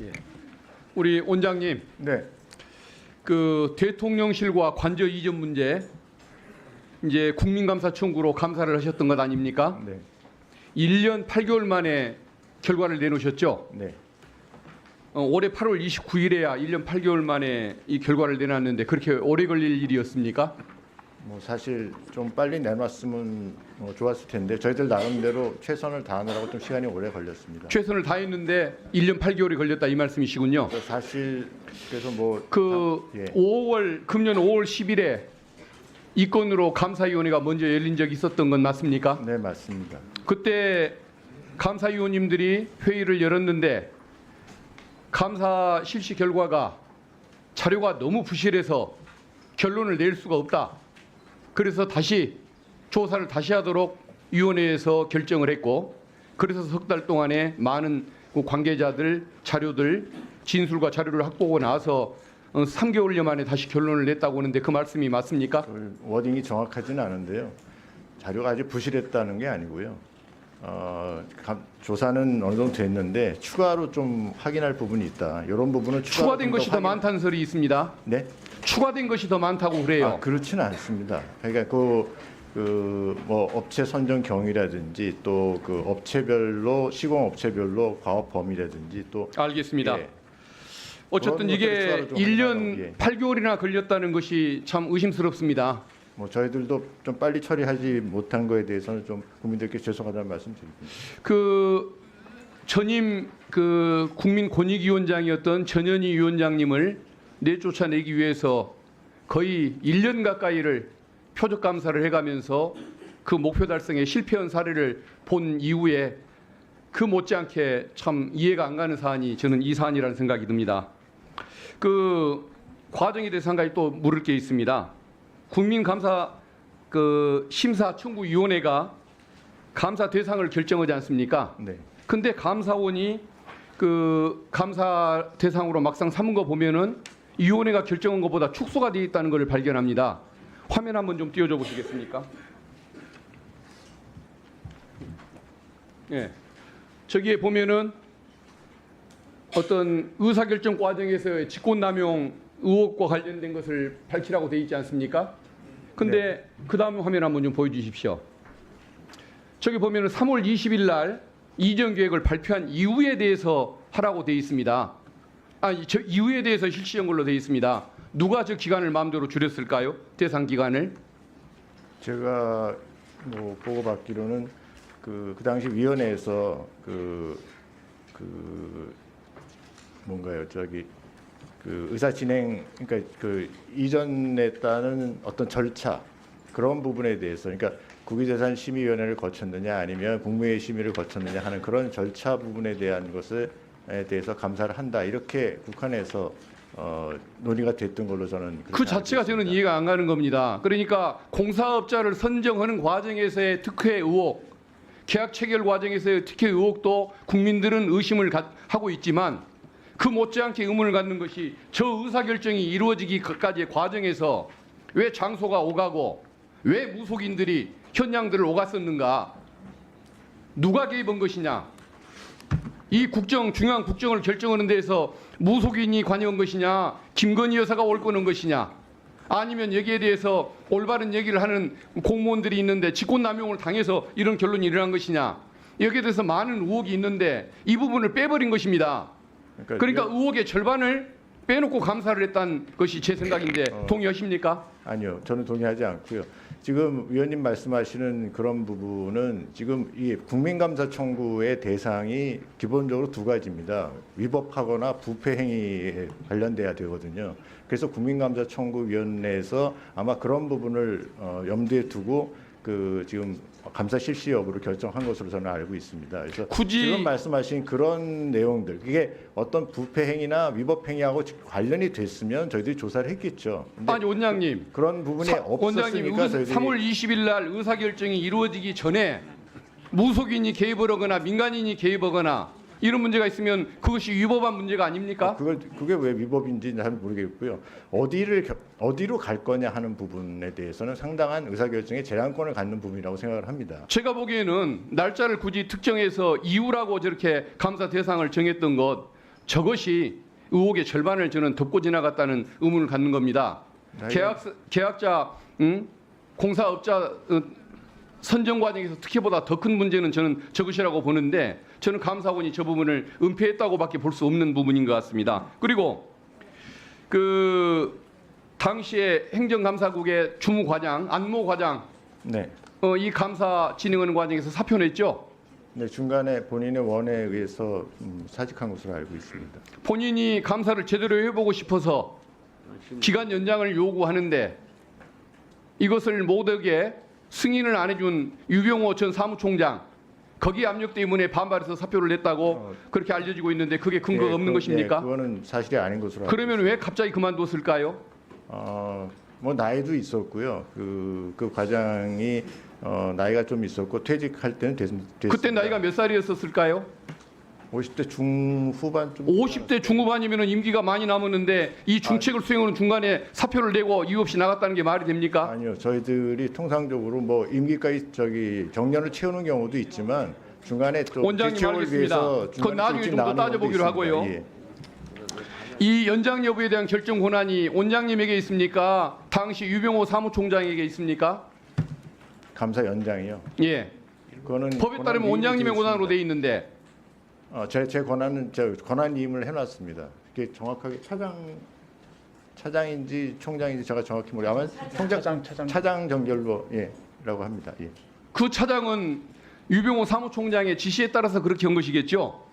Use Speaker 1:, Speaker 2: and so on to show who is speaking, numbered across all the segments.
Speaker 1: 예. 우리 원장님,
Speaker 2: 네.
Speaker 1: 그 대통령실과 관저 이전 문제 이제 국민감사 청구로 감사를 하셨던 것 아닙니까?
Speaker 2: 네.
Speaker 1: 1년 8개월 만에 결과를 내놓으셨죠?
Speaker 2: 네.
Speaker 1: 올해 8월 29일에야 1년 8개월 만에 이 결과를 내놨는데 그렇게 오래 걸릴 일이었습니까?
Speaker 2: 뭐 사실 좀 빨리 내놨으면 좋았을 텐데 저희들 나름대로 최선을 다하느라고 좀 시간이 오래 걸렸습니다.
Speaker 1: 최선을 다했는데 1년 8개월이 걸렸다 이 말씀이시군요.
Speaker 2: 사실 그래서 뭐 예.
Speaker 1: 5월 금년 5월 10일에 이 건으로 감사위원회가 먼저 열린 적이 있었던 건 맞습니까?
Speaker 2: 네, 맞습니다.
Speaker 1: 그때 감사위원님들이 회의를 열었는데 감사 실시 결과가 자료가 너무 부실해서 결론을 낼 수가 없다. 그래서 다시 조사를 다시 하도록 위원회에서 결정을 했고, 그래서 석 달 동안에 많은 관계자들 자료들 진술과 자료를 확보하고 나서 3개월여 만에 다시 결론을 냈다고 하는데 그 말씀이 맞습니까?
Speaker 2: 그 워딩이 정확하지는 않은데요. 자료가 아주 부실했다는 게 아니고요. 조사는 어느 정도 됐는데 추가로 좀 확인할 부분이 있다. 이런 부분은
Speaker 1: 추가된 것이 더 많다는 설이 있습니다.
Speaker 2: 네?
Speaker 1: 추가된 것이 더 많다고 그래요.
Speaker 2: 그렇지는 않습니다. 그러니까 뭐 업체 선정 경위라든지 또 그 업체별로 시공 업체별로 과업 범위라든지 또
Speaker 1: 알겠습니다.
Speaker 2: 예.
Speaker 1: 어쨌든
Speaker 2: 그런
Speaker 1: 이게
Speaker 2: 것들을 추가로 좀
Speaker 1: 1년
Speaker 2: 확인하고, 예.
Speaker 1: 8개월이나 걸렸다는 것이 참 의심스럽습니다.
Speaker 2: 뭐 저희들도 좀 빨리 처리하지 못한 거에 대해서는 좀 국민들께 죄송하다는 말씀드립니다.
Speaker 1: 그 전임 그 국민권익위원장이었던 전현희 위원장님을 내쫓아내기 위해서 거의 1년 가까이를 표적 감사를 해가면서 그 목표 달성에 실패한 사례를 본 이후에 그 못지않게 참 이해가 안 가는 사안이 저는 이 사안이라는 생각이 듭니다. 그 과정에 대해서 한 가지 또 물을 게 있습니다. 국민감사 그 심사청구위원회가 감사 대상을 결정하지 않습니까?
Speaker 2: 네.
Speaker 1: 근데 감사원이 그 감사 대상으로 막상 삼은 거 보면은 이 위원회가 결정한 것보다 축소가 되어 있다는 것을 발견합니다. 화면 한번 좀 띄워줘 보시겠습니까? 예. 저기에 보면은 어떤 의사결정 과정에서의 직권남용 의혹과 관련된 것을 밝히라고 되어 있지 않습니까? 근데 그 다음 화면 한번 좀 보여주십시오. 저기 보면은 3월 20일 날 이전 계획을 발표한 이후에 대해서 하라고 되어 있습니다. 저 이후에 대해서 실시한 걸로 되어 있습니다. 누가 저 기간을 마음대로 줄였을까요? 대상 기간을?
Speaker 2: 제가 뭐 보고받기로는 그 당시 위원회에서 뭔가요? 그 의사 진행, 그러니까 그 이전에 따른 어떤 절차 그런 부분에 대해서, 그러니까 국유재산심의위원회를 거쳤느냐 아니면 국무회의 심의를 거쳤느냐 하는 그런 절차 부분에 대한 것에 대해서 감사를 한다, 이렇게 국한에서 논의가 됐던 걸로 저는
Speaker 1: 그 자체가 저는 이해가 안 가는 겁니다. 그러니까 공사업자를 선정하는 과정에서의 특혜 의혹, 계약 체결 과정에서의 특혜 의혹도 국민들은 의심을 하고 있지만 그 못지않게 의문을 갖는 것이 저 의사결정이 이루어지기까지의 과정에서 왜 장소가 오가고 왜 무속인들이 현장들을 오갔었는가? 누가 개입한 것이냐? 이 중요한 국정을 결정하는 데에서 무속인이 관여한 것이냐? 김건희 여사가 옳고는 것이냐? 아니면 여기에 대해서 올바른 얘기를 하는 공무원들이 있는데 직권남용을 당해서 이런 결론이 일어난 것이냐? 여기에 대해서 많은 의혹이 있는데 이 부분을 빼버린 것입니다. 그러니까 의혹의 절반을 빼놓고 감사를 했다는 것이 제 생각인데 동의하십니까?
Speaker 2: 아니요, 저는 동의하지 않고요. 지금 위원님 말씀하시는 그런 부분은 지금 이 국민감사 청구의 대상이 기본적으로 두 가지입니다. 위법하거나 부패 행위에 관련돼야 되거든요. 그래서 국민감사 청구위원회에서 아마 그런 부분을 염두에 두고 지금 감사 실시 여부를 결정한 것으로 저는 알고 있습니다. 그래서 지금 말씀하신 그런 내용들, 그게 어떤 부패 행위나 위법 행위하고 관련이 됐으면 저희들이 조사를 했겠죠.
Speaker 1: 아니 원장님,
Speaker 2: 그런 부분이 없었으니까
Speaker 1: 원장님,
Speaker 2: 저희들이
Speaker 1: 3월 20일 날 의사결정이 이루어지기 전에 무속인이 개입을 하거나 민간인이 개입하거나 이런 문제가 있으면 그것이 위법한 문제가 아닙니까?
Speaker 2: 그게 왜 위법인지는 잘 모르겠고요. 어디로 갈 거냐 하는 부분에 대해서는 상당한 의사결정의 제한권을 갖는 부분이라고 생각을 합니다.
Speaker 1: 제가 보기에는 날짜를 굳이 특정해서 이유라고 저렇게 감사 대상을 정했던 것, 저것이 의혹의 절반을 저는 덮고 지나갔다는 의문을 갖는 겁니다. 계약자, 공사업자 선정 과정에서 특혜보다 더 큰 문제는 저는 저것이라고 보는데, 저는 감사원이 저 부분을 은폐했다고밖에 볼 수 없는 부분인 것 같습니다. 그리고 그 당시에 행정감사국의 주무과장 안모 과장,
Speaker 2: 네.
Speaker 1: 이 감사 진행하는 과정에서 사표 냈죠.
Speaker 2: 네, 중간에 본인의 원에 의해서 사직한 것으로 알고 있습니다.
Speaker 1: 본인이 감사를 제대로 해보고 싶어서 기간 연장을 요구하는데 이것을 못하게 승인을 안 해준 유병호 전 사무총장, 거기 압력 때문에 반발해서 사표를 냈다고 그렇게 알려지고 있는데 그게 근거가 없는 것입니까?
Speaker 2: 그거는 사실이 아닌 것으로 알고
Speaker 1: 그러면 왜 갑자기 그만뒀을까요?
Speaker 2: 뭐 나이도 있었고요. 그 과장이 나이가 좀 있었고 퇴직할 때는 됐습니다.
Speaker 1: 그때 나이가 몇 살이었을까요?
Speaker 2: 50대 중후반 좀.
Speaker 1: 50대 중후반이면 임기가 많이 남았는데 이 중책을 수행하는 중간에 사표를 내고 이유 없이 나갔다는 게 말이 됩니까?
Speaker 2: 아니요. 저희들이 통상적으로 뭐 임기까지 정년을 채우는 경우도 있지만 중간에 또
Speaker 1: 원장님 알겠습니다. 그건 나중에 좀 더 따져보기로 하고요.
Speaker 2: 예.
Speaker 1: 이 연장 여부에 대한 결정 권한이 원장님에게 있습니까? 당시 유병호 사무총장에게 있습니까?
Speaker 2: 감사 연장이요.
Speaker 1: 예.
Speaker 2: 그거는
Speaker 1: 법에 따르면 원장님의 권한으로 돼 있는데
Speaker 2: 제 권한은 권한임을 해놨습니다. 그게 정확하게 차장인지 총장인지 제가 정확히 모르. 아마 차장 정결로 예라고 합니다. 예.
Speaker 1: 그 차장은 유병호 사무총장의 지시에 따라서 그렇게 한 것이겠죠.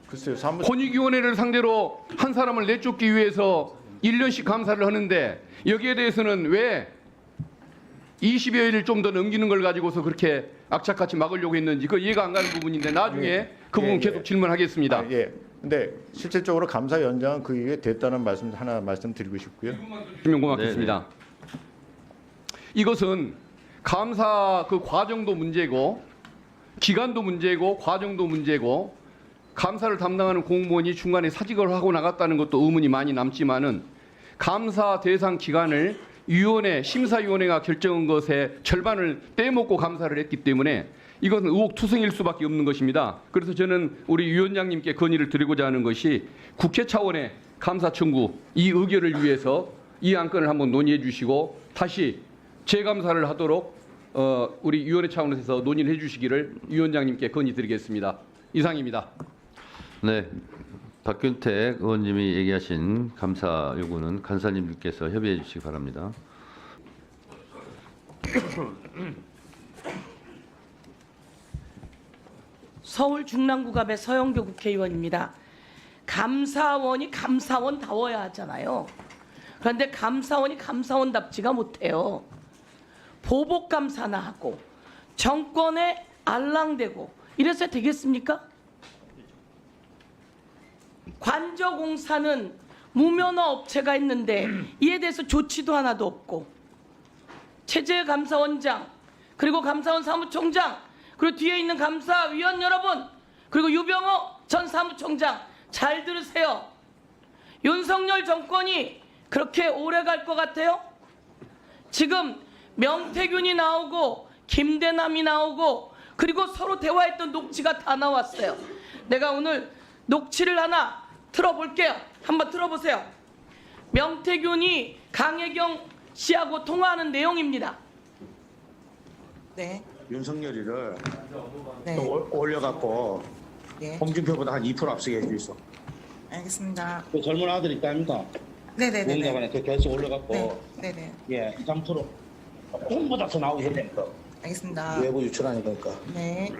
Speaker 2: 글쎄요.
Speaker 1: 권익위원회를 상대로 한 사람을 내쫓기 위해서 1년씩 감사를 하는데 여기에 대해서는 왜 20여일 좀 더 넘기는 걸 가지고서 그렇게 악착같이 막으려고 했는지 그 이해가 안 가는 부분인데 나중에 그 부분 계속 질문하겠습니다.
Speaker 2: 예. 근데 실질적으로 감사 연장은 그 이후에 됐다는 말씀 하나 말씀드리고 싶고요.
Speaker 1: 주면 고맙겠습니다. 이것은 감사 그 과정도 문제고 기간도 문제고 과정도 문제고 감사를 담당하는 공무원이 중간에 사직을 하고 나갔다는 것도 의문이 많이 남지만은 감사 대상 기간을 심사위원회가 결정한 것의 절반을 떼먹고 감사를 했기 때문에 이것은 의혹투성일 수밖에 없는 것입니다. 그래서 저는 우리 위원장님께 건의를 드리고자 하는 것이 국회 차원의 감사 청구 이 의결을 위해서 이 안건을 한번 논의해 주시고 다시 재감사를 하도록 우리 위원회 차원에서 논의를 해 주시기를 위원장님께 건의드리겠습니다. 이상입니다.
Speaker 3: 네, 박균택 의원님이 얘기하신 감사 요구는 간사님들께서 협의해 주시기 바랍니다.
Speaker 4: 서울 중랑구갑의 서영교 국회의원입니다. 감사원이 감사원다워야 하잖아요. 그런데 감사원이 감사원답지가 못해요. 보복감사나 하고 정권에 알랑대고 이래서 되겠습니까? 관저공사는 무면허 업체가 있는데 이에 대해서 조치도 하나도 없고 체제감사원장 그리고 감사원 사무총장 그리고 뒤에 있는 감사위원 여러분 그리고 유병호 전 사무총장 잘 들으세요. 윤석열 정권이 그렇게 오래 갈 것 같아요? 지금 명태균이 나오고 김대남이 나오고 그리고 서로 대화했던 녹취가 다 나왔어요. 내가 오늘 녹취를 하나 틀어볼게요. 한번 들어보세요. 명태균이 강혜경 씨하고 통화하는 내용입니다.
Speaker 5: 네.
Speaker 6: 윤석열이를
Speaker 5: 네.
Speaker 6: 또 올려갖고
Speaker 5: 예.
Speaker 6: 홍준표보다 한 2% 앞서게 해줄 수 있어.
Speaker 5: 알겠습니다.
Speaker 6: 그 젊은 아들 있다 아닙니까?
Speaker 5: 네네네.
Speaker 6: 뭔가만에 그 결수 올려갖고
Speaker 5: 네. 네네.
Speaker 6: 예 2~3% 조금보다 더 나오게 해야 되니까
Speaker 5: 알겠습니다.
Speaker 6: 외부 유출하니까.
Speaker 5: 네.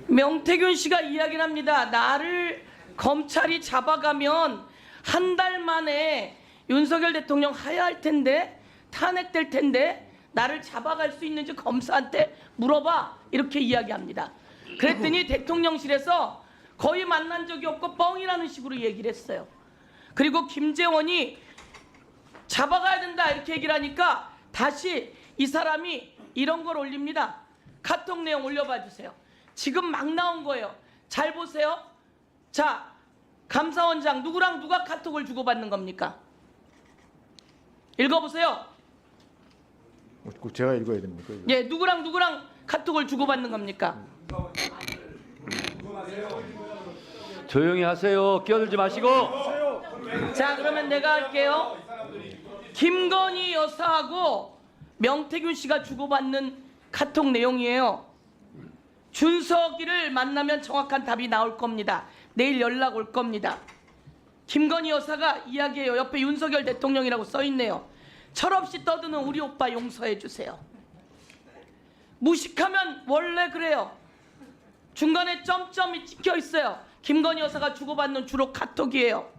Speaker 4: 명태균 씨가 이야기를 합니다. 나를 검찰이 잡아가면 한 달 만에 윤석열 대통령 하야할 텐데 탄핵될 텐데 나를 잡아갈 수 있는지 검사한테 물어봐 이렇게 이야기합니다. 그랬더니 대통령실에서 거의 만난 적이 없고 뻥이라는 식으로 얘기를 했어요. 그리고 김재원이 잡아가야 된다 이렇게 얘기를 하니까 다시 이 사람이 이런 걸 올립니다. 카톡 내용 올려봐 주세요. 지금 막 나온 거예요. 잘 보세요. 자, 감사원장 누구랑 누가 카톡을 주고받는 겁니까? 읽어보세요.
Speaker 2: 꼭 제가 읽어야 됩니까? 이거?
Speaker 4: 예, 누구랑 카톡을 주고받는 겁니까?
Speaker 3: 조용히 하세요. 끼어들지 마시고.
Speaker 4: 자, 그러면 내가 할게요. 김건희 여사하고 명태균 씨가 주고받는 카톡 내용이에요. 준석이를 만나면 정확한 답이 나올 겁니다. 내일 연락 올 겁니다. 김건희 여사가 이야기해요. 옆에 윤석열 대통령이라고 써있네요. 철없이 떠드는 우리 오빠 용서해 주세요. 무식하면 원래 그래요. 중간에 점점이 찍혀 있어요. 김건희 여사가 주고받는 주로 카톡이에요.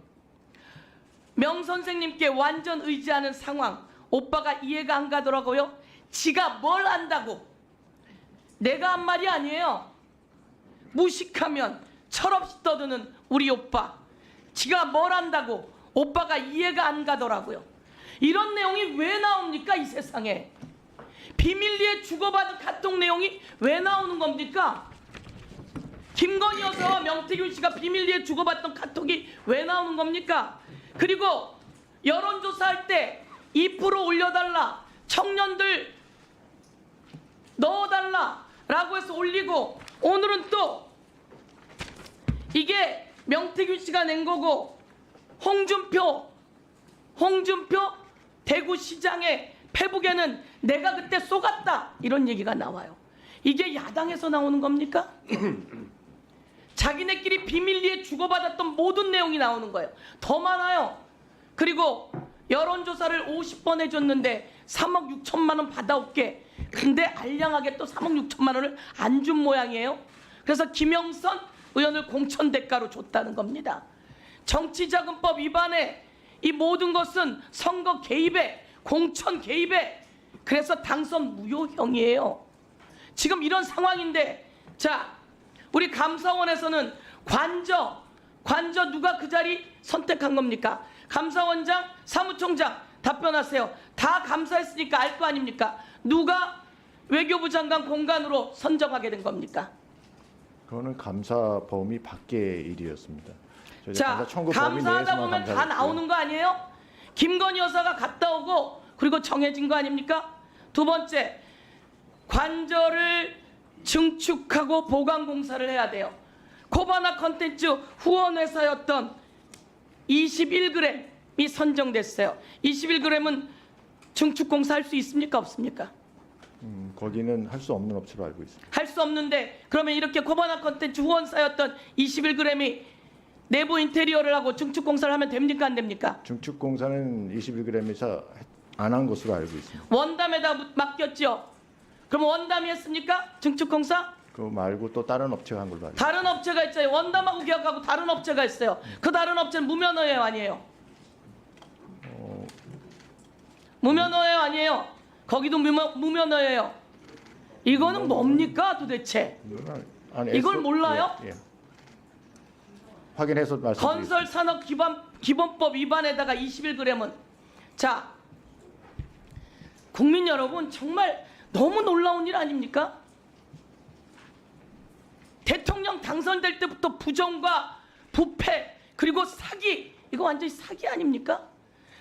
Speaker 4: 명 선생님께 완전 의지하는 상황. 오빠가 이해가 안 가더라고요. 지가 뭘 안다고. 내가 한 말이 아니에요. 무식하면 철없이 떠드는 우리 오빠. 지가 뭘 안다고. 오빠가 이해가 안 가더라고요. 이런 내용이 왜 나옵니까 이 세상에. 비밀리에 주고받은 카톡 내용이 왜 나오는 겁니까? 김건희 여사와 명태균 씨가 비밀리에 주고받던 카톡이 왜 나오는 겁니까? 그리고 여론조사할 때 2% 올려달라, 청년들 넣어달라라고 해서 올리고, 오늘은 또 이게 명태균 씨가 낸 거고, 홍준표 대구시장의 페북에는 내가 그때 쏘갔다 이런 얘기가 나와요. 이게 야당에서 나오는 겁니까? 자기네끼리 비밀리에 주고받았던 모든 내용이 나오는 거예요. 더 많아요. 그리고 여론조사를 50번 해줬는데 3억 6천만 원 받아올게. 근데 알량하게 또 3억 6천만 원을 안 준 모양이에요. 그래서 김영선 의원을 공천 대가로 줬다는 겁니다. 정치자금법 위반에 이 모든 것은 선거 개입에, 공천 개입에, 그래서 당선 무효형이에요. 지금 이런 상황인데, 자, 우리 감사원에서는 관저 누가 그 자리 선택한 겁니까? 감사원장, 사무총장 답변하세요. 다 감사했으니까 알 거 아닙니까? 누가 외교부 장관 공간으로 선정하게 된 겁니까?
Speaker 2: 그거는 감사 범위 밖의 일이었습니다.
Speaker 4: 자,
Speaker 2: 감사 청구 범위
Speaker 4: 감사하다
Speaker 2: 내에서만
Speaker 4: 보면 다
Speaker 2: 감사했고요.
Speaker 4: 나오는 거 아니에요? 김건희 여사가 갔다 오고 그리고 정해진 거 아닙니까? 두 번째, 관저를 증축하고 보강 공사를 해야 돼요. 코바나 컨텐츠 후원회사였던 21g이 선정됐어요. 21g은 증축 공사 할 수 있습니까? 없습니까?
Speaker 2: 거기는 할 수 없는 업체로 알고 있습니다.
Speaker 4: 할 수 없는데, 그러면 이렇게 코바나 컨텐츠 후원사였던 21g이 내부 인테리어를 하고 증축 공사를 하면 됩니까? 안 됩니까?
Speaker 2: 증축 공사는 21g에서 안 한 것으로 알고 있습니다.
Speaker 4: 원담에다 맡겼죠. 그럼 원담이 했습니까? 증축 공사?
Speaker 2: 그거 말고 또 다른 업체가 한 걸로 알고 있습니다.
Speaker 4: 다른 업체가 있어요. 원담하고 계약하고 다른 업체가 있어요. 그 다른 업체는 무면허예요, 아니에요? 무면허예요, 아니에요? 거기도 무면허예요. 이거는 뭡니까 도대체?
Speaker 2: 아니,
Speaker 4: 이걸 몰라요?
Speaker 2: 예. 확인해서 말씀드리겠습니다.
Speaker 4: 건설산업기본법 위반에다가 21g은, 자, 국민 여러분 정말 너무 놀라운 일 아닙니까? 대통령 당선될 때부터 부정과 부패 그리고 사기, 이거 완전히 사기 아닙니까?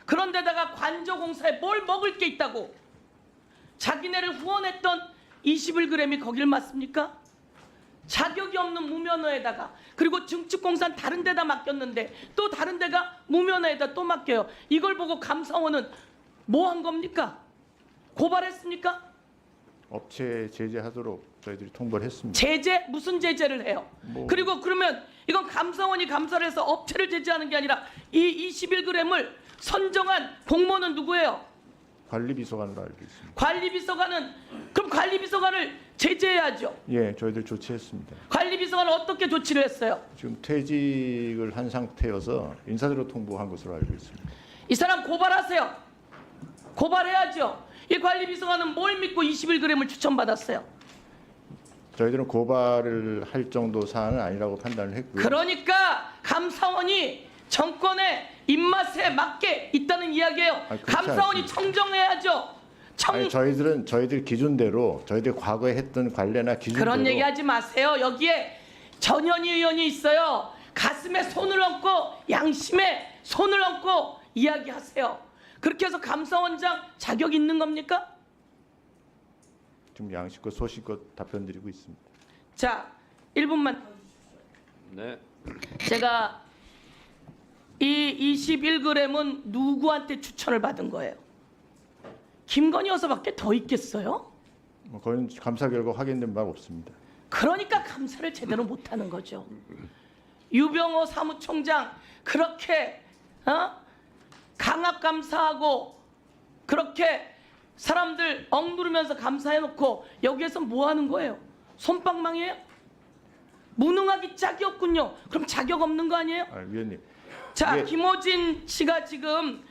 Speaker 4: 그런데다가 관저공사에 뭘 먹을 게 있다고 자기네를 후원했던 21g이 거길 맞습니까? 자격이 없는 무면허에다가, 그리고 증축공사는 다른 데다 맡겼는데 또 다른 데가 무면허에다 또 맡겨요. 이걸 보고 감사원은 뭐 한 겁니까? 고발했습니까?
Speaker 2: 업체 제재하도록 저희들이 통보를 했습니다.
Speaker 4: 제재? 무슨 제재를 해요? 그리고 그러면 이건 감사원이 감사를 해서 업체를 제재하는 게 아니라 이 21g을 선정한 공무원은 누구예요?
Speaker 2: 관리비서관으로 알고 있습니다.
Speaker 4: 관리비서관은, 그럼 관리비서관을 제재해야죠.
Speaker 2: 예, 저희들 조치했습니다.
Speaker 4: 관리비서관은 어떻게 조치를 했어요?
Speaker 2: 지금 퇴직을 한 상태여서 인사대로 통보한 것으로 알고 있습니다.
Speaker 4: 이 사람 고발하세요. 고발해야죠. 이 관리비서관은 뭘 믿고 21g을 추천받았어요?
Speaker 2: 저희들은 고발을 할 정도 사안은 아니라고 판단을 했고요.
Speaker 4: 그러니까 감사원이 정권의 입맛에 맞게 있다는 이야기예요.
Speaker 2: 그렇지
Speaker 4: 감사원이
Speaker 2: 않습니다.
Speaker 4: 청정해야죠.
Speaker 2: 아니, 저희들 기준대로 저희들 과거에 했던 관례나 기준대로
Speaker 4: 그런 얘기하지 마세요. 여기에 전현희 의원이 있어요. 가슴에 손을 얹고 양심에 손을 얹고 이야기하세요. 그렇게 해서 감사원장 자격 있는 겁니까?
Speaker 2: 지금 양심껏 소신껏 답변드리고 있습니다.
Speaker 4: 자, 1분만.
Speaker 3: 네.
Speaker 4: 제가 이 21g은 누구한테 추천을 받은 거예요? 김건희 여사밖에 더 있겠어요?
Speaker 2: 뭐 그건 감사 결과 확인된 바 없습니다.
Speaker 4: 그러니까 감사를 제대로 못하는 거죠. 유병호 사무총장 그렇게 강압 감사하고 그렇게 사람들 억누르면서 감사해놓고 여기에서 뭐 하는 거예요? 솜방망이에요? 무능하기 짝이 없군요. 그럼 자격 없는 거 아니에요?
Speaker 2: 아, 위원님.
Speaker 4: 자,
Speaker 2: 이게-
Speaker 4: 김호진 씨가 지금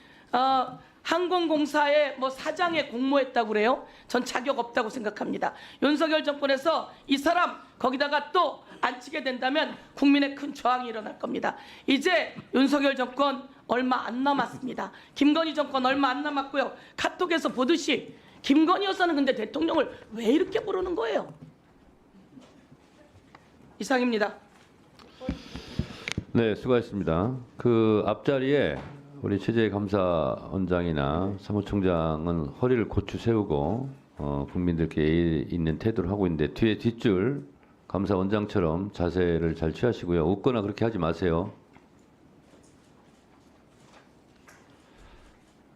Speaker 4: 항공공사의 뭐 사장에 공모했다고 그래요. 전 자격 없다고 생각합니다. 윤석열 정권에서 이 사람 거기다가 또 앉히게 된다면 국민의 큰 저항이 일어날 겁니다. 이제 윤석열 정권 얼마 안 남았습니다. 김건희 정권 얼마 안 남았고요. 카톡에서 보듯이 김건희 여사는 근데 대통령을 왜 이렇게 부르는 거예요? 이상입니다.
Speaker 3: 네, 수고하셨습니다. 그 앞자리에 우리 최재 감사원장이나 사무총장은 허리를 고추 세우고 국민들께 예의 있는 태도를 하고 있는데 뒤에 뒷줄 감사원장처럼 자세를 잘 취하시고요. 웃거나 그렇게 하지 마세요.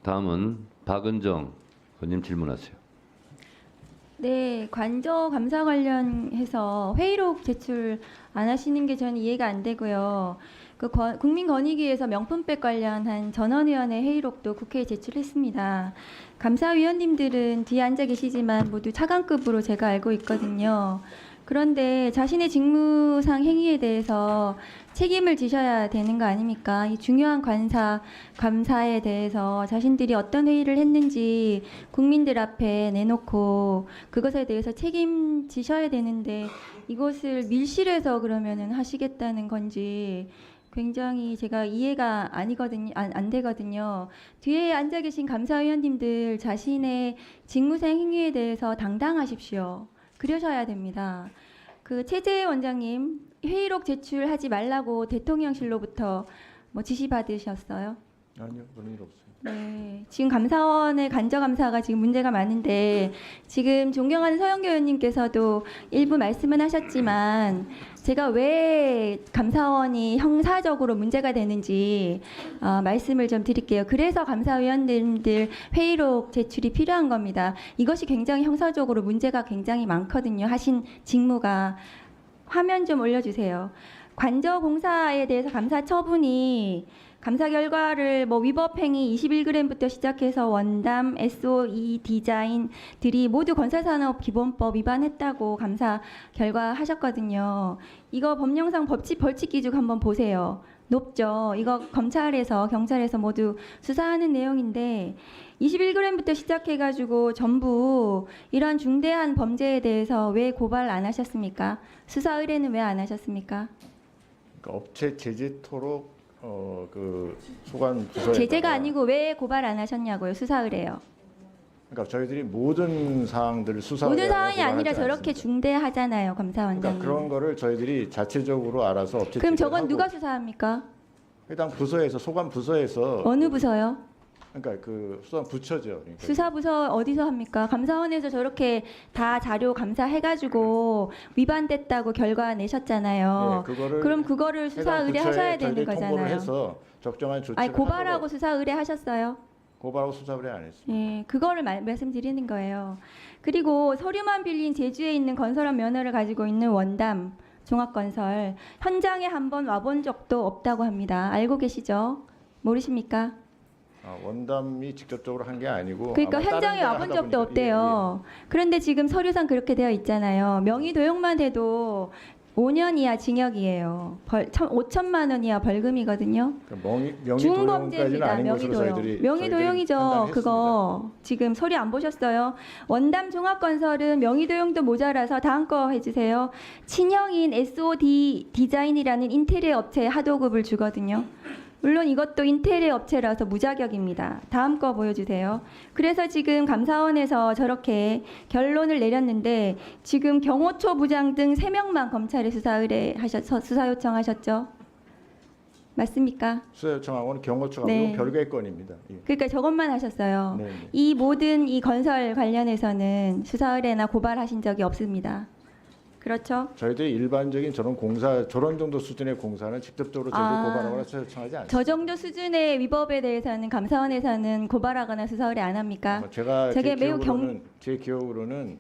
Speaker 3: 다음은 박은정 의원님 질문하세요.
Speaker 7: 네, 관저 감사 관련해서 회의록 제출 안 하시는 게 저는 이해가 안 되고요. 국민권익위에서 명품백 관련한 전원위원회 회의록도 국회에 제출했습니다. 감사위원님들은 뒤에 앉아 계시지만 모두 차관급으로 제가 알고 있거든요. 그런데 자신의 직무상 행위에 대해서 책임을 지셔야 되는 거 아닙니까? 이 중요한 감사에 대해서 자신들이 어떤 회의를 했는지 국민들 앞에 내놓고 그것에 대해서 책임지셔야 되는데 이것을 밀실에서 그러면은 하시겠다는 건지 굉장히 제가 이해가 안 되거든요. 뒤에 앉아 계신 감사위원님들 자신의 직무상 행위에 대해서 당당하십시오. 그러셔야 됩니다. 그 최재 원장님 회의록 제출하지 말라고 대통령실로부터 뭐 지시 받으셨어요?
Speaker 2: 아니요, 그런 일 없어요.
Speaker 7: 네, 지금 감사원의 간저 감사가 지금 문제가 많은데 지금 존경하는 서영교 의원님께서도 일부 말씀은 하셨지만 제가 왜 감사원이 형사적으로 문제가 되는지 말씀을 좀 드릴게요. 그래서 감사위원님들 회의록 제출이 필요한 겁니다. 이것이 굉장히 형사적으로 문제가 굉장히 많거든요. 하신 직무가. 화면 좀 올려주세요. 관저 공사에 대해서 감사 처분이 감사 결과를 뭐 위법 행위 21g부터 시작해서 원담, SOE 디자인들이 모두 건설산업 기본법 위반했다고 감사 결과 하셨거든요. 이거 법령상 벌칙 기준 한번 보세요. 높죠. 이거 검찰에서 경찰에서 모두 수사하는 내용인데 21g부터 시작해가지고 전부 이런 중대한 범죄에 대해서 왜 고발 안 하셨습니까? 수사 의뢰는 왜 안 하셨습니까?
Speaker 2: 그러니까 업체 제재토록 그 소관 부서에
Speaker 7: 제재가 아니고 왜 고발 안 하셨냐고요? 수사 의뢰요.
Speaker 2: 그러니까 저희들이 모든 사항들을 수사
Speaker 7: 모든
Speaker 2: 의뢰하고
Speaker 7: 상황이 아니라
Speaker 2: 하지
Speaker 7: 저렇게
Speaker 2: 않습니다.
Speaker 7: 중대하잖아요, 감사원장님.
Speaker 2: 그러니까 그런 거를 저희들이 자체적으로 알아서 업체
Speaker 7: 그럼 저건
Speaker 2: 제재하고
Speaker 7: 누가 수사합니까?
Speaker 2: 해당 부서에서 소관 부서에서
Speaker 7: 어느 부서요?
Speaker 2: 그러니까 그 수사 부처죠. 그러니까
Speaker 7: 수사부서 어디서 합니까? 감사원에서 저렇게 다 자료 감사해가지고 위반됐다고 결과 내셨잖아요.
Speaker 2: 네, 그거를
Speaker 7: 그럼 그거를 수사
Speaker 2: 해당
Speaker 7: 의뢰하셔야
Speaker 2: 부처에
Speaker 7: 되는
Speaker 2: 저희들이 통보를
Speaker 7: 거잖아요.
Speaker 2: 해서 적정한 조치를
Speaker 7: 아니 고발하고
Speaker 2: 하도록
Speaker 7: 수사 의뢰하셨어요?
Speaker 2: 고발하고 수사 의뢰 안 했습니다.
Speaker 7: 예, 그거를 말씀드리는 거예요. 그리고 서류만 빌린 제주에 있는 건설업 면허를 가지고 있는 원담 종합건설 현장에 한번 와본 적도 없다고 합니다. 알고 계시죠? 모르십니까?
Speaker 2: 원담이 직접적으로 한 게 아니고
Speaker 7: 그러니까
Speaker 2: 아마 다른
Speaker 7: 현장에
Speaker 2: 데가
Speaker 7: 와본
Speaker 2: 하다
Speaker 7: 적도
Speaker 2: 보니까-
Speaker 7: 없대요. 그런데 지금 서류상 그렇게 되어 있잖아요. 명의 도용만 해도 5년 이하 징역이에요. 5천만 원 이하 벌금이거든요.
Speaker 2: 명의 도용까지는
Speaker 7: 중범죄입니다.
Speaker 2: 아닌 것으로
Speaker 7: 명의도용.
Speaker 2: 저희들이
Speaker 7: 명의도용이죠.
Speaker 2: 판단했습니다.
Speaker 7: 그거 지금 서류 안 보셨어요? 원담 종합건설은 명의도용도 모자라서 다음 거 해주세요. 친형인 SOD 디자인이라는 인테리어 업체에 하도급을 주거든요. 물론 이것도 인테리어 업체라서 무자격입니다. 다음 거 보여주세요. 그래서 지금 감사원에서 저렇게 결론을 내렸는데 지금 경호처 부장 등 3명만 검찰에 수사 요청하셨죠? 맞습니까?
Speaker 2: 수사 요청하고는 경호처가
Speaker 7: 네.
Speaker 2: 아니고 별개의 건입니다. 예.
Speaker 7: 그러니까 저것만 하셨어요.
Speaker 2: 네, 네.
Speaker 7: 이 모든 이 건설 관련해서는 수사 의뢰나 고발하신 적이 없습니다. 그렇죠?
Speaker 2: 저희들이 일반적인 저런 정도 수준의 공사는 직접적으로 저희들이
Speaker 7: 아,
Speaker 2: 고발하거나 수사 요청하지 않습니다.
Speaker 7: 저 정도 수준의 위법에 대해서는 감사원에서는 고발하거나 수사 의뢰 안 합니까?
Speaker 2: 제가
Speaker 7: 저게 매우
Speaker 2: 제 기억으로는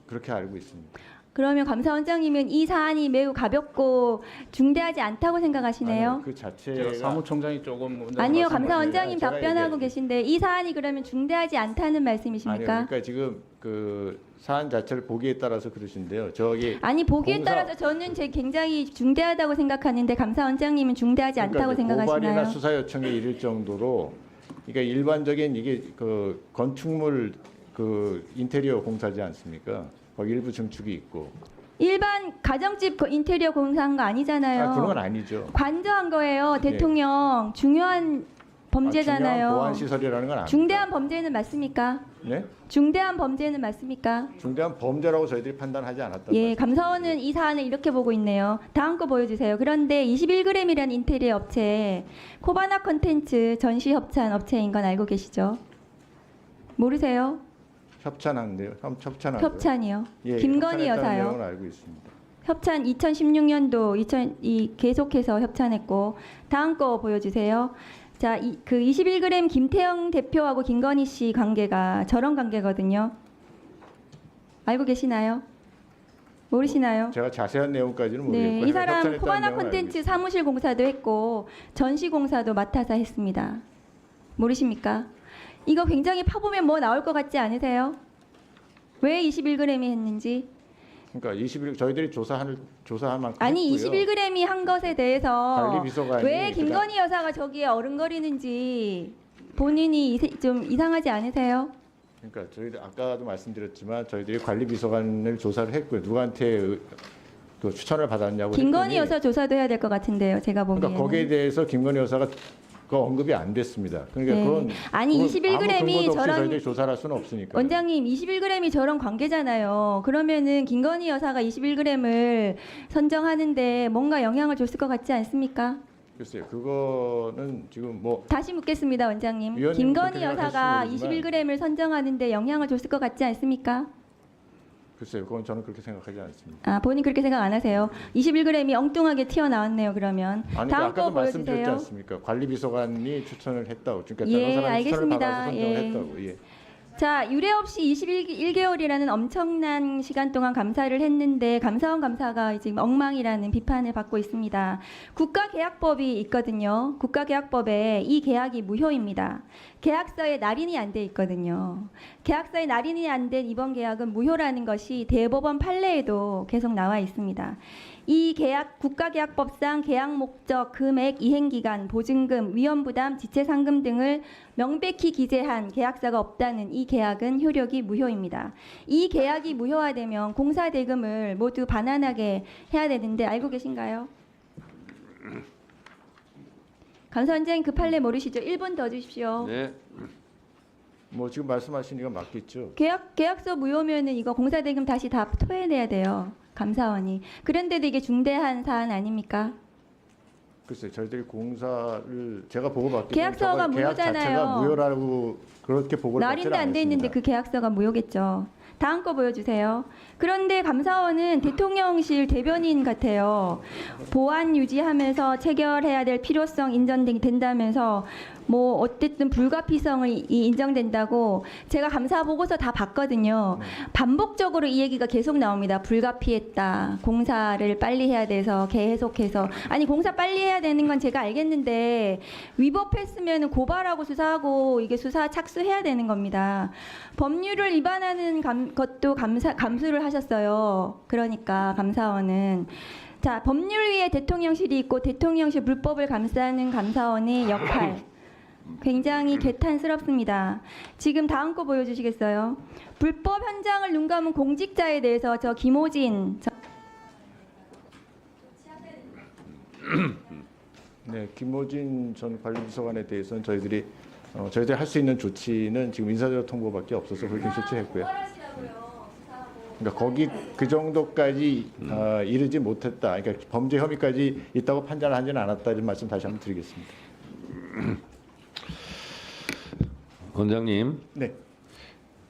Speaker 2: 그렇게 알고 있습니다.
Speaker 7: 그러면 감사원장님은 이 사안이 매우 가볍고 중대하지 않다고 생각하시네요?
Speaker 2: 아니요, 그 자체가
Speaker 8: 사무총장이 조금 먼저
Speaker 7: 아니요,
Speaker 2: 말씀하신
Speaker 7: 감사원장님
Speaker 2: 제가
Speaker 7: 답변하고
Speaker 2: 얘기할게요.
Speaker 7: 계신데 이 사안이 그러면 중대하지 않다는 말씀이십니까?
Speaker 2: 아니요, 그러니까 지금 그 사안 자체를 보기에 따라서 그러신데요. 저기
Speaker 7: 아니 보기에
Speaker 2: 공사-
Speaker 7: 따라서 저는 굉장히 중대하다고 생각하는데 감사원장님은 중대하지 않다고
Speaker 2: 그러니까 이제 고발이나
Speaker 7: 생각하시나요?
Speaker 2: 수사 요청에 이를 정도로 그러니까 일반적인 이게 그 건축물 그 인테리어 공사지 않습니까? 거기 일부 증축이 있고.
Speaker 7: 일반 가정집 인테리어 공사한 거 아니잖아요.
Speaker 2: 그런 건 아니죠.
Speaker 7: 관저한 거예요. 대통령 중요한 범죄잖아요.
Speaker 2: 중요한 보안 시설이라는 건 아니죠.
Speaker 7: 중대한 범죄는 맞습니까?
Speaker 2: 네?
Speaker 7: 중대한 범죄는 맞습니까?
Speaker 2: 중대한 범죄라고 저희들이 판단하지 않았단
Speaker 7: 예,
Speaker 2: 말이죠.
Speaker 7: 감사원은 이 사안을 이렇게 보고 있네요. 다음 거 보여주세요. 그런데 21g이라는 인테리어 업체, 코바나 컨텐츠 전시 협찬 업체인 건 알고 계시죠? 모르세요?
Speaker 2: 협찬한데요. 협찬한
Speaker 7: 협찬이요.
Speaker 2: 예,
Speaker 7: 김건희
Speaker 2: 협찬했다는
Speaker 7: 여사요.
Speaker 2: 내용은 알고 있습니다.
Speaker 7: 협찬 2016년도 계속해서 협찬했고 다음 거 보여주세요. 자, 그 21g 김태형 대표하고 김건희 씨 관계가 저런 관계거든요. 알고 계시나요? 모르시나요?
Speaker 2: 제가 자세한 내용까지는
Speaker 7: 네,
Speaker 2: 모르겠고요.
Speaker 7: 이 사람
Speaker 2: 협찬했다는
Speaker 7: 코바나
Speaker 2: 내용은 알고
Speaker 7: 콘텐츠
Speaker 2: 있습니다.
Speaker 7: 사무실 공사도 했고 전시 공사도 맡아서 했습니다. 모르십니까? 이거 굉장히 파보면 뭐 나올 것 같지 않으세요? 왜 21g이 했는지?
Speaker 2: 그러니까 21 저희들이 조사할 만큼
Speaker 7: 아니
Speaker 2: 했고요.
Speaker 7: 21g이 한 것에 대해서
Speaker 2: 관리비서관이
Speaker 7: 왜 김건희 여사가 저기에 어른거리는지 본인이 좀 이상하지 않으세요?
Speaker 2: 그러니까 저희들 아까도 말씀드렸지만 저희들이 관리비서관을 조사를 했고요. 누구한테 그 추천을 받았냐고
Speaker 7: 김건희
Speaker 2: 했더니
Speaker 7: 여사 조사도 해야 될 것 같은데요. 제가 보기에는.
Speaker 2: 그러니까 거기에 대해서 김건희 여사가 그 언급이 안 됐습니다. 그러니까
Speaker 7: 네.
Speaker 2: 그건
Speaker 7: 아니,
Speaker 2: 그건
Speaker 7: 21g 이
Speaker 2: 아무 근거도 없이
Speaker 7: 저런-
Speaker 2: 저희들이 조사를 할 수는 없으니까.
Speaker 7: 원장님 21g이 저런 관계잖아요. 그러면은 김건희 여사가 21g을 선정하는데 뭔가 영향을 줬을 것 같지 않습니까?
Speaker 2: 글쎄요, 그거는 지금 뭐
Speaker 7: 다시 묻겠습니다, 원장님.
Speaker 2: 위원님
Speaker 7: 김건희
Speaker 2: 그렇게
Speaker 7: 여사가
Speaker 2: 생각하실지 모르지만
Speaker 7: 21g을 선정하는데 영향을 줬을 것 같지 않습니까?
Speaker 2: 글쎄요, 그건 저는 그렇게 생각하지 않습니다.
Speaker 7: 아, 본인 그렇게 생각 안 하세요. 21g이 엉뚱하게 튀어나왔네요, 그러면.
Speaker 2: 아니,
Speaker 7: 다음
Speaker 2: 아까도
Speaker 7: 거
Speaker 2: 말씀드렸지
Speaker 7: 보여주세요.
Speaker 2: 않습니까? 관리비서관이 추천을 했다고. 그러니까
Speaker 7: 예,
Speaker 2: 다른 사람이 추천을
Speaker 7: 알겠습니다.
Speaker 2: 받아서 선정을
Speaker 7: 예.
Speaker 2: 했다고. 예.
Speaker 7: 자, 유례 없이 21개월이라는 엄청난 시간 동안 감사를 했는데 감사원 감사가 지금 엉망이라는 비판을 받고 있습니다. 국가계약법이 있거든요. 국가계약법에 이 계약이 무효입니다. 계약서에 날인이 안 돼 있거든요. 계약서에 날인이 안 된 이번 계약은 무효라는 것이 대법원 판례에도 계속 나와 있습니다. 이 계약 국가계약법상 계약 목적, 금액, 이행기간, 보증금, 위험부담, 지체상금 등을 명백히 기재한 계약서가 없다는 이 계약은 효력이 무효입니다. 이 계약이 무효화되면 공사 대금을 모두 반환하게 해야 되는데 알고 계신가요? 감사원장님 그 판례 모르시죠? 1분 더 주십시오.
Speaker 3: 네.
Speaker 2: 뭐 지금 말씀하신 이가 맞겠죠.
Speaker 7: 계약서 무효면은 이거 공사 대금 다시 다 토해내야 돼요. 감사원이. 그런데도 이게 중대한 사안 아닙니까?
Speaker 2: 글쎄, 저희들이 공사를 제가 보고받기
Speaker 7: 계약서가
Speaker 2: 계약 자체가
Speaker 7: 무효잖아요.
Speaker 2: 무효라고 그렇게 보고를 받지는
Speaker 7: 날인데 안 돼 있는데
Speaker 2: 않았습니다.
Speaker 7: 그 계약서가 무효겠죠. 다음 거 보여주세요. 그런데 감사원은 대통령실 대변인 같아요. 보안 유지하면서 체결해야 될 필요성 인정된다면서 뭐 어쨌든 불가피성이 인정된다고 제가 감사 보고서 다 봤거든요. 반복적으로 이 얘기가 계속 나옵니다. 불가피했다. 공사를 빨리 해야 돼서 계속해서 아니 공사 빨리 해야 되는 건 제가 알겠는데 위법했으면 고발하고 수사하고 이게 수사 착수해야 되는 겁니다. 법률을 위반하는 것도 감수를 하셨어요. 그러니까 감사원은 자 법률위에 대통령실이 있고 대통령실 불법을 감싸는 감사원의 역할 굉장히 개탄스럽습니다. 지금 다음 거 보여주시겠어요? 불법 현장을 눈 감은 공직자에 대해서 저 김호진
Speaker 2: 네, 김호진 전 관리비서관에 대해서는 저희들이 할 수 있는 조치는 지금 인사대로 통보밖에 없어서 그렇게 조치했고요. 그러니까 거기 그 정도까지 이르지 못했다. 그러니까 범죄 혐의까지 있다고 판단하지는 않았다 이런 말씀 다시 한번 드리겠습니다.
Speaker 3: 원장님,
Speaker 2: 네,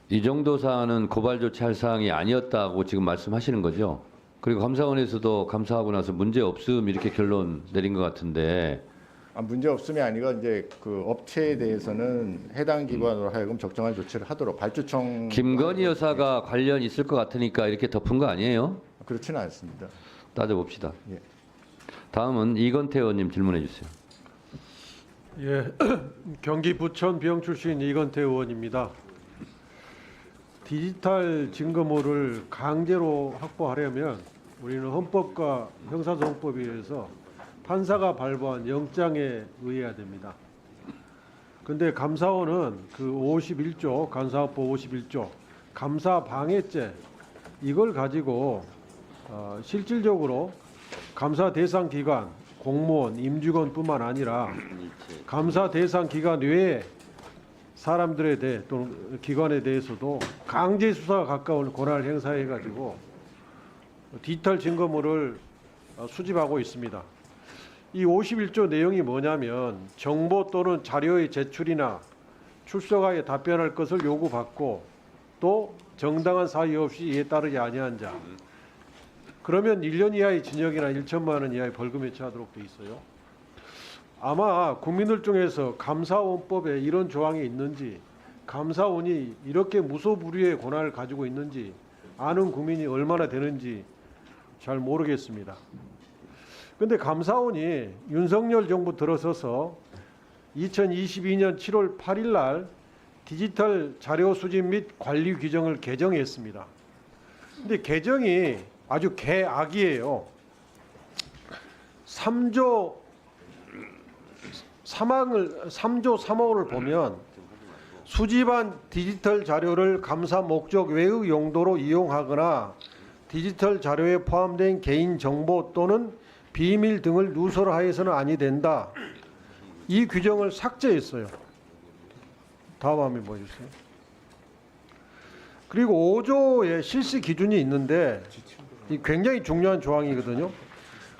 Speaker 3: 이 정도 사안은 고발 조치할 사항이 아니었다고 지금 말씀하시는 거죠? 그리고 감사원에서도 감사하고 나서 문제 없음 이렇게 결론 내린 것 같은데
Speaker 2: 문제 없음이 아니라 이제 그 업체에 대해서는 해당 기관으로 하여금 적정한 조치를 하도록 발주청
Speaker 3: 김건희 여사가 관련 있을 것 같으니까 이렇게 덮은 거 아니에요?
Speaker 2: 그렇지는 않습니다.
Speaker 3: 따져봅시다.
Speaker 2: 예.
Speaker 3: 다음은 이건태 의원님 질문해 주세요.
Speaker 8: 예, 경기 부천 비영 출신 이건태 의원입니다. 디지털 증거물을 강제로 확보하려면 우리는 헌법과 형사소송법에 의해서 판사가 발부한 영장에 의해야 됩니다. 근데 감사원은 그 51조 감사법 51조 감사 방해죄 이걸 가지고 실질적으로 감사 대상 기관 공무원 임직원뿐만 아니라 감사 대상 기관 외에 사람들에 대해 또는 기관에 대해서도 강제 수사가 가까운 권한을 행사해 가지고 디지털 증거물을 수집하고 있습니다. 이 51조 내용이 뭐냐면 정보 또는 자료의 제출이나 출석하여 답변할 것을 요구받고 또 정당한 사유 없이 이에 따르지 아니한 자 그러면 1년 이하의 징역이나 1천만 원 이하의 벌금에 처하도록 돼 있어요. 아마 국민들 중에서 감사원법에 이런 조항이 있는지 감사원이 이렇게 무소불위의 권한을 가지고 있는지 아는 국민이 얼마나 되는지 잘 모르겠습니다. 그런데 감사원이 윤석열 정부 들어서서 2022년 7월 8일 날 디지털 자료 수집 및 관리 규정을 개정했습니다. 근데 개정이 아주 개악이에요. 3조 3호를 보면 수집한 디지털 자료를 감사 목적 외의 용도로 이용하거나 디지털 자료에 포함된 개인 정보 또는 비밀 등을 누설하여서는 아니 된다. 이 규정을 삭제했어요. 다음 화면 보여주세요. 그리고 5조의 실시 기준이 있는데 이 굉장히 중요한 조항이거든요.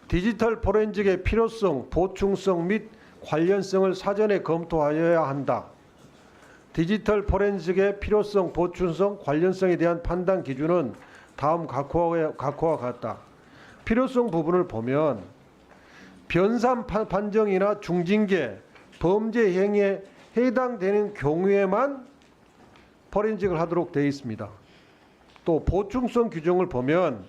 Speaker 8: 디지털 포렌식의 필요성, 보충성 및 관련성을 사전에 검토하여야 한다. 디지털 포렌식의 필요성, 보충성, 관련성에 대한 판단 기준은 다음 각호와 같다. 필요성 부분을 보면 변산 판정이나 중징계, 범죄 행위에 해당되는 경우에만 포렌식을 하도록 되어 있습니다. 또 보충성 규정을 보면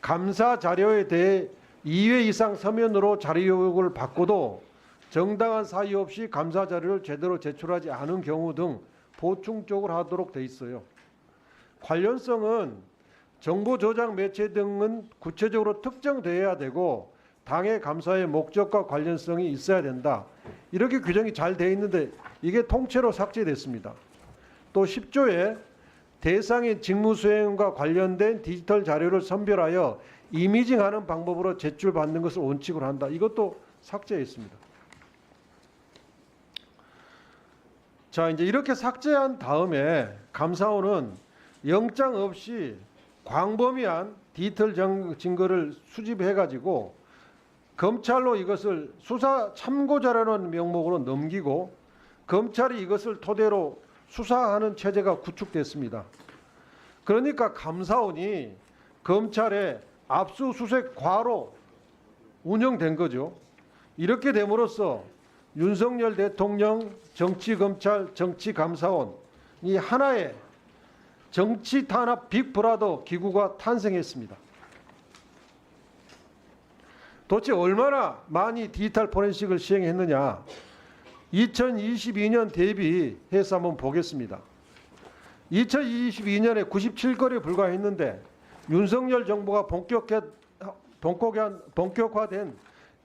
Speaker 8: 감사 자료에 대해 2회 이상 서면으로 자료 요구를 받고도 정당한 사유 없이 감사 자료를 제대로 제출하지 않은 경우 등 보충적으로 하도록 되어 있어요. 관련성은 정보 조작 매체 등은 구체적으로 특정되어야 되고 당해 감사의 목적과 관련성이 있어야 된다. 이렇게 규정이 잘 되어 있는데 이게 통째로 삭제됐습니다. 또 10조에 대상의 직무 수행과 관련된 디지털 자료를 선별하여 이미징하는 방법으로 제출받는 것을 원칙으로 한다. 이것도 삭제했습니다. 자, 이제 이렇게 삭제한 다음에 감사원은 영장 없이 광범위한 디지털 증거를 수집해가지고 검찰로 이것을 수사 참고 자료라는 명목으로 넘기고 검찰이 이것을 토대로 수사하는 체제가 구축됐습니다. 그러니까 감사원이 검찰의 압수수색 과로 운영된 거죠. 이렇게 됨으로써 윤석열 대통령 정치검찰 정치감사원 이 하나의 정치 탄압 빅브라더 기구가 탄생했습니다. 도대체 얼마나 많이 디지털 포렌식을 시행했느냐 2022년 대비해서 한번 보겠습니다. 2022년에 97건에 불과했는데 윤석열 정부가 본격화된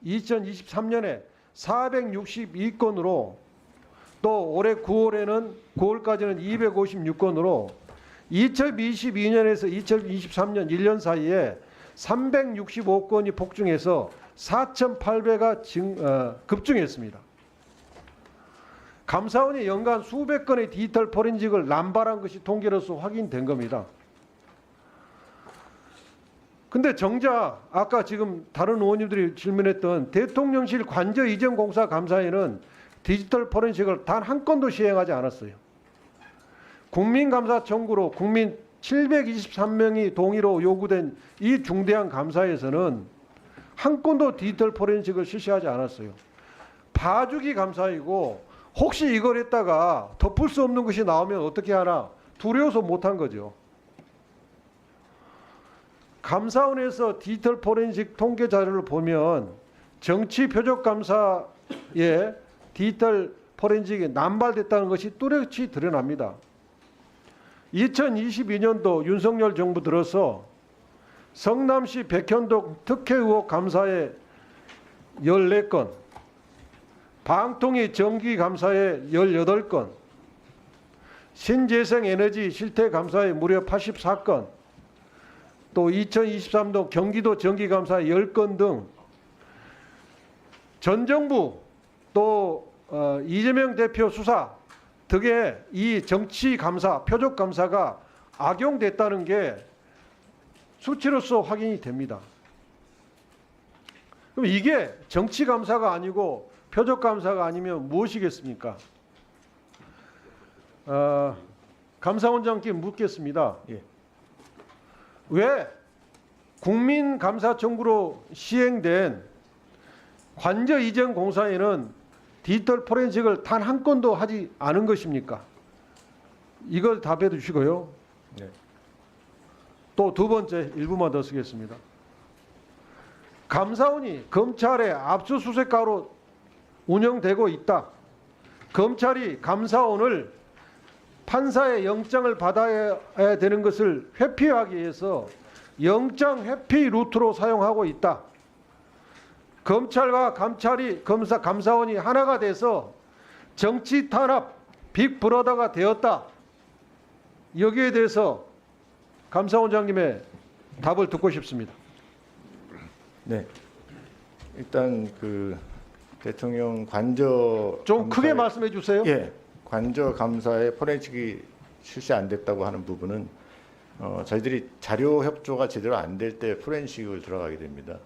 Speaker 8: 2023년에 462건으로 또 올해 9월까지는 256건으로 2022년에서 2023년 1년 사이에 365건이 폭증해서 4,800가 급증했습니다. 감사원이 연간 수백 건의 디지털 포렌식을 남발한 것이 통계로서 확인된 겁니다. 근데 정작 아까 지금 다른 의원님들이 질문했던 대통령실 관저 이전 공사 감사에는 디지털 포렌식을 단 한 건도 시행하지 않았어요. 국민감사 청구로 국민 723명이 동의로 요구된 이 중대한 감사에서는 한 건도 디지털 포렌식을 실시하지 않았어요. 봐주기 감사이고 혹시 이걸 했다가 덮을 수 없는 것이 나오면 어떻게 하나 두려워서 못한 거죠. 감사원에서 디지털 포렌식 통계 자료를 보면 정치 표적 감사에 디지털 포렌식이 남발됐다는 것이 뚜렷이 드러납니다. 2022년도 윤석열 정부 들어서 성남시 백현동 특혜 의혹 감사에 14건, 방통위 정기 감사에 18건, 신재생에너지 실태 감사에 무려 84건, 또 2023년 경기도 정기감사 10건 등 전 정부 또 이재명 대표 수사 등의 이 정치감사, 표적감사가 악용됐다는 게 수치로서 확인이 됩니다. 그럼 이게 정치감사가 아니고 표적감사가 아니면 무엇이겠습니까? 감사원장께 묻겠습니다.
Speaker 2: 예.
Speaker 8: 왜 국민감사 청구로 시행된 관저 이전 공사에는 디지털 포렌식을 단 한 건도 하지 않은 것입니까? 이걸 답해 주시고요.
Speaker 2: 네.
Speaker 8: 또 두 번째 1부만 더 쓰겠습니다. 감사원이 검찰의 압수수색가로 운영되고 있다. 검찰이 감사원을 판사의 영장을 받아야 되는 것을 회피하기 위해서 영장 회피 루트로 사용하고 있다. 검찰과 감사원이 하나가 돼서 정치 탄압 빅브러더가 되었다. 여기에 대해서 감사원장님의 답을 듣고 싶습니다.
Speaker 2: 네. 일단 그 대통령 관저
Speaker 8: 좀 크게
Speaker 2: 감사에-
Speaker 8: 말씀해 주세요.
Speaker 2: 예. 관저 감사에 포렌식이 실시 안 됐다고 하는 부분은 저희들이 자료 협조가 제대로 안 될 때 포렌식을 들어가게 됩니다.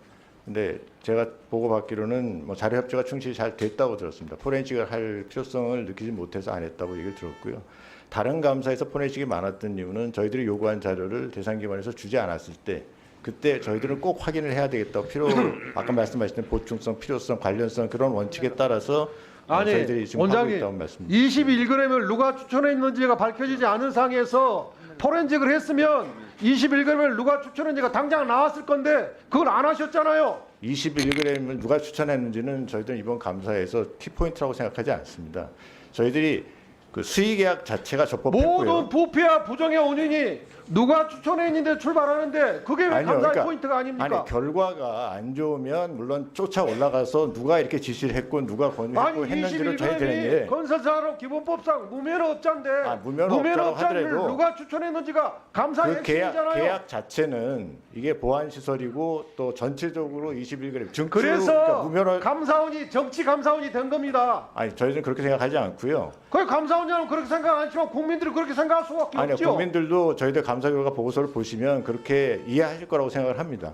Speaker 2: 근데 제가 보고받기로는 뭐 자료 협조가 충실히 잘 됐다고 들었습니다. 포렌식을 할 필요성을 느끼지 못해서 안 했다고 얘기를 들었고요. 다른 감사에서 포렌식이 많았던 이유는 저희들이 요구한 자료를 대상기관에서 주지 않았을 때 그때 저희들은 꼭 확인을 해야 되겠다고 아까 말씀하신 보충성, 필요성, 관련성 그런 원칙에 따라서
Speaker 8: 아니,
Speaker 2: 저희들이 지금 하고
Speaker 8: 원장님,
Speaker 2: 있다고 말씀드립니다.
Speaker 8: 21g을 누가 추천했는지가 밝혀지지 않은 상에서 포렌식을 했으면 21g을 누가 추천했는지가 당장 나왔을 건데 그걸 안 하셨잖아요.
Speaker 2: 21g을 누가 추천했는지는 저희들은 이번 감사에서 키포인트라고 생각하지 않습니다. 저희들이 그 수의계약 자체가 적법했고요.
Speaker 8: 모든 부패와 부정의 원인이 누가 추천했는데 출발하는데 그게 왜
Speaker 2: 아니요,
Speaker 8: 감사의
Speaker 2: 그러니까
Speaker 8: 포인트가 아닙니까?
Speaker 2: 아니 결과가 안 좋으면 물론 쫓아 올라가서 누가 이렇게 지시를 했고 누가 권유했고 했는지를 저희들이
Speaker 8: 21g이 건설사로 기본법상 무면허업자인데
Speaker 2: 무면허업자라고 하더라도
Speaker 8: 누가 추천했는지가 감사의
Speaker 2: 그
Speaker 8: 핵심이잖아요.
Speaker 2: 계약 자체는 이게 보안 시설이고 또 전체적으로 21g 증표
Speaker 8: 그래서
Speaker 2: 그러니까 무면허
Speaker 8: 감사원이 정치 감사원이 된 겁니다.
Speaker 2: 아니 저희는 그렇게 생각하지 않고요.
Speaker 8: 그 감사원장은 그렇게 생각 안 하지만 국민들이 그렇게 생각할 수밖에
Speaker 2: 아니요
Speaker 8: 없죠.
Speaker 2: 국민들도 저희들 감사 결과 보고서를 보시면 그렇게 이해하실 거라고 생각을 합니다.